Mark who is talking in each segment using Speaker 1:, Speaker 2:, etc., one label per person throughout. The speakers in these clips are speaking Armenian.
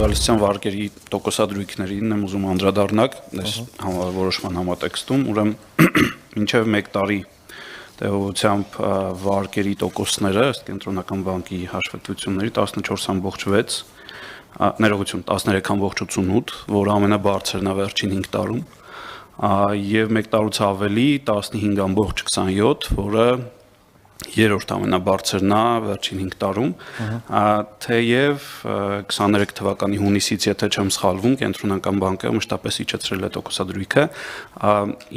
Speaker 1: գալստյան վարկերի տոկոսադրույքներին եմ ուզում անդրադառնալ այս որոշման համատեքստում, ուրեմն մինչև 1 տարի տևողությամբ վարկերի տոկոսները ըստ կենտրոնական բանկի հաշվետվությունների 14.6, ներողություն 13.88, որը ամենաբարձրն է վերջին 5 տարում, եւ 1 տարուց ավելի 15.27, որը երրորդ ամենաբարձրն է վերջին 5 տարում, թեև 23 թվականի հունիսից, եթե չեմ սխալվում, կենտրոնական բանկը մշտապես իջեցրել է տոկոսադրույքը,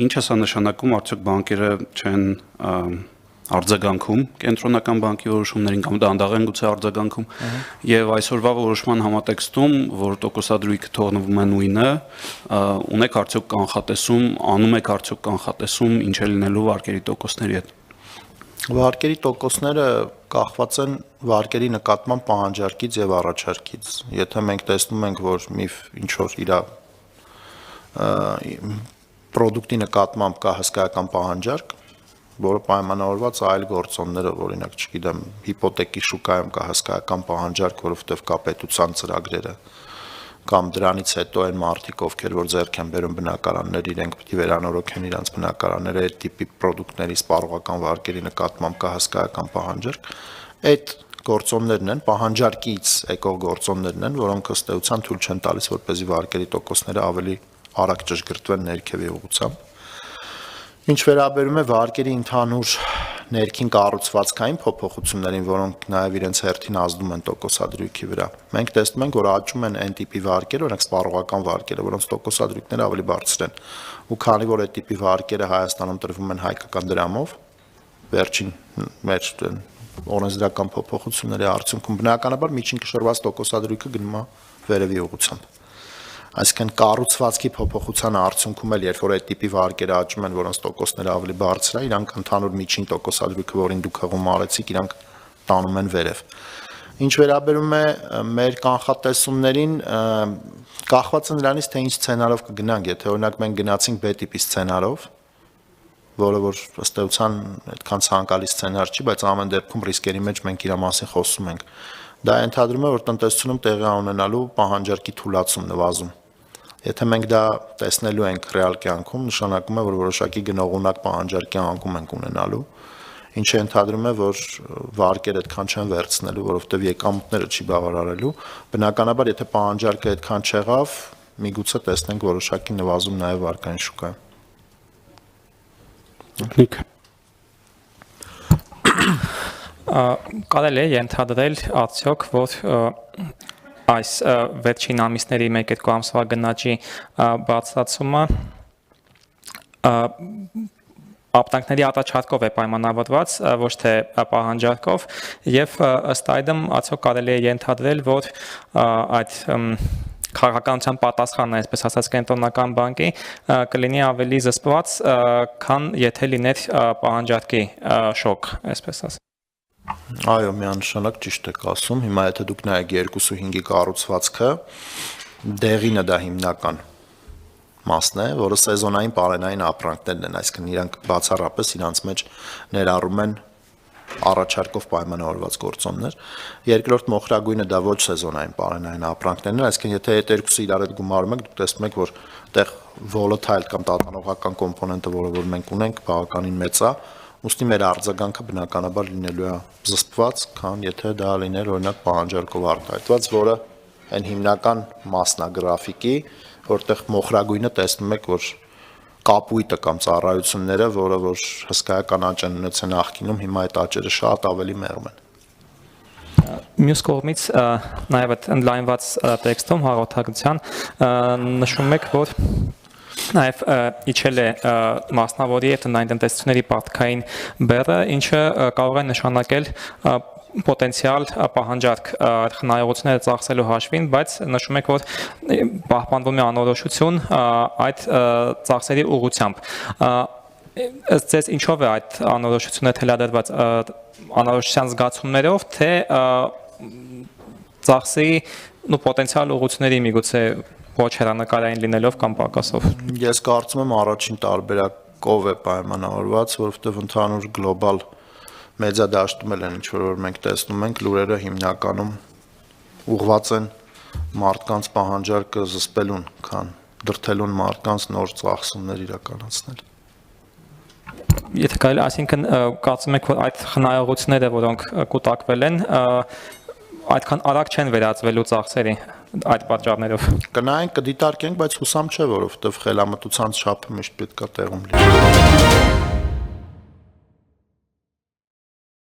Speaker 1: ինչ է սա նշանակում, արդյոք բանկերը չեն արձագանքում կենտրոնական բանկի որոշումներին կամ դանդաղ են գուցե արձագանքում, եւ այսօրվա որոշման համատեքստում, որ տոկոսադրույքը թողնվում է նույնը, ունեք արդյոք կանխատեսում, անում եք արդյոք կանխատեսում ինչ է լինելու վարկերի տոկոսների հետ։
Speaker 2: Վարկերի տոկոսները կախված են վարկերի նկատմամբ պահանջարկից եւ առաջարկից։ Եթե մենք տեսնում ենք, որ ինչ-որ իր պրոդուկտի նկատմամբ կա հսկայական պահանջարկ, որը պայմանավորված է այլ գործոններով, օրինակ, չգիտեմ, հիպոթեկի շուկայում կա հսկայական պահանջարկ, որովհետեւ կա պետության ծրագրերը, կամ դրանից հետո այն մարդիկ, ովքեր որ ձեռք են բերում բնակարաններ, իրենք պետք է վերանորոգեն իրենց բնակարանները, այդ տիպի պրոդուկտների սպառողական վարկերի նկատմամբ կա հսկայական պահանջարկ, այդ գործոններն են, պահանջարկից եկող գործոններն են, որոնք ըստ էության թույլ չեն տալիս, որպեսզի վարկերի տոկոսները ավելի արագ ճշգրտվեն ներքևի ուղղությամբ։ Ինչ վերաբերում է վարկերի ընդհանուր ներքին կառուցվածքային փոփոխություններին, որոնք նաև իրենց հերթին ազդում են տոկոսադրույքի վրա։ Մենք տեսնում ենք, որ աճում են այն տիպի վարկերը, օրինակ սպառողական վարկերը, որոնց տոկոսադրույքները ավելի բարձր են։ Ու քանի որ այդ տիպի վարկերը Հայաստանում տրվում են հայկական դրամով, վերջին մեր օրենսդրական փոփոխությունների արդյունքում բնականաբար միջին կշռված տոկոսադրույքը գնում է վերևի ուղղությամբ։ Այսինքն կառուցվածքի փոփոխության արդյունքում էլ երբ որ այդ տիպի վարկերը աճում են, որոնց տոկոսները ավելի բարձր է, իրանք ընդհանուր միջին տոկոսադրույքը, որին դուք հղում արեցիք, իրանք տանում են վերև։ Ինչ վերաբերում է մեր կանխատեսումներին, կախված է նրանից, թե ինչ սցենարով կգնանք, եթե օրինակ մենք գնացինք B տիպի սցենարով, որը որ ըստ էության այդքան ցանկալի սցենար չի, բայց ամեն դեպքում ռիսկերի մեջ մենք իր մասին խոսում ենք։ Դա ենթադրում է, որ տնտեսությունում տեղի ունենալու պահանջարկի թուլացում նվազում։ Եթե մենք դա տեսնելու ենք ռեալ կյանքում, նշանակում է, որ որոշակի գնողունակ պահանջարկի անկում ենք ունենալու, ինչը ենթադրում է, որ վարկերը այդքան չեն վերցնելու, որովհետև եկամուտները չի բավարարելու, բնականաբար եթե պահանջարկը այդքան չեղավ, միգուցե տեսնենք որոշակի նվազում նաև վարկային շուկայում։
Speaker 3: Կարելի է ենթադրել արդյոք, որ այս վերջին ամիսների 1-2 ամսվա գնաճի բարձրացումը ապրանքների առաջարկով է պայմանավորված, ոչ թե պահանջարկով, եւ ըստ այդմ արդյոք կարելի է ենթադրել, որ այդ քաղաքականության պատասխանը, այսպես ասած, կենտրոնական բանկի կլինի ավելի զսպված, քան եթե լիներ պահանջարկի շոկ, այսպես ասած։
Speaker 2: Այո, միանշանակ ճիշտ եք ասում։ Հիմա եթե դուք նայեք 2.5-ի կառուցվածքը, դեղինը դա հիմնական մասն է, որը սեզոնային պարենային ապրանքներն են, այսինքն իրանք բացառապես իրանց մեջ ներառում են առաջարկով պայմանավորված գործոններ։ Երկրորդ մոխրագույնը դա ոչ սեզոնային պարենային ապրանքներն են, այսինքն եթե այդ երկուսը իրար հետ գումարում եք, դուք տեսնում եք, որ այդտեղ volatile կամ տատանողական կոմպոնենտը, որը որ մենք ունենք, բավականին մեծ է, ուստի մեր արձագանքը բնականաբար լինելու է զսպված, քան եթե դա լիներ օրինակ պահանջարկով արտահայտված, որը այն հիմնական մասն է գրաֆիկի, որտեղ մոխրագույնը տեսնում եք, որ կապույտը կամ ծառայությունները, որը որ հսկայական աճ են ունեցել նախկինում, հիմա այդ աճերը շատ ավելի մեղմ են։
Speaker 3: Մյուս կողմից նաև այդ ընդլայնված տեքստում հաղորդագրության նշում եք, որ նաև իջել է մասնավորի եւ տնային տնտեսությունների պարտքային բեռը, ինչը կարող է նշանակել պոտենցիալ պահանջարկ խնայողությունները ծախսելու հաշվին, բայց նշում եք, որ պահպանվում է անորոշություն այդ ծախսերի ուղղությամբ։ Ըստ ձեզ ինչով է այդ անորոշությունը թելադրված, անորոշության զգացումներով, թե ծախսի պոտենցիալ ուղղությունների միգուցե ոչ հեռանկարային լինելով կամ պակասով։
Speaker 2: Ես կարծում եմ առաջին տարբերակով է պայմանավորված, որովհետև ընդհանուր գլոբալ մեդիադաշտում են ինչ որ մենք տեսնում ենք, լուրերը հիմնականում ուղղված են մարդկանց պահանջարկը զսպելուն, քան դրթելուն մարդկանց նոր ծախսումներ իրականացնել։
Speaker 3: Եթե կարելի, այսինքն կարծում եք, որ այդ խնայողությունները, որոնք կուտակվել են, այդքան արագ չեն վերածվելու ծախսերի այդ պատճառներով։
Speaker 2: Կնայենք, կդիտարկենք, բայց հուսամ չէ, որովհետև խելամտության չափը միշտ պետք է տեղում լինի։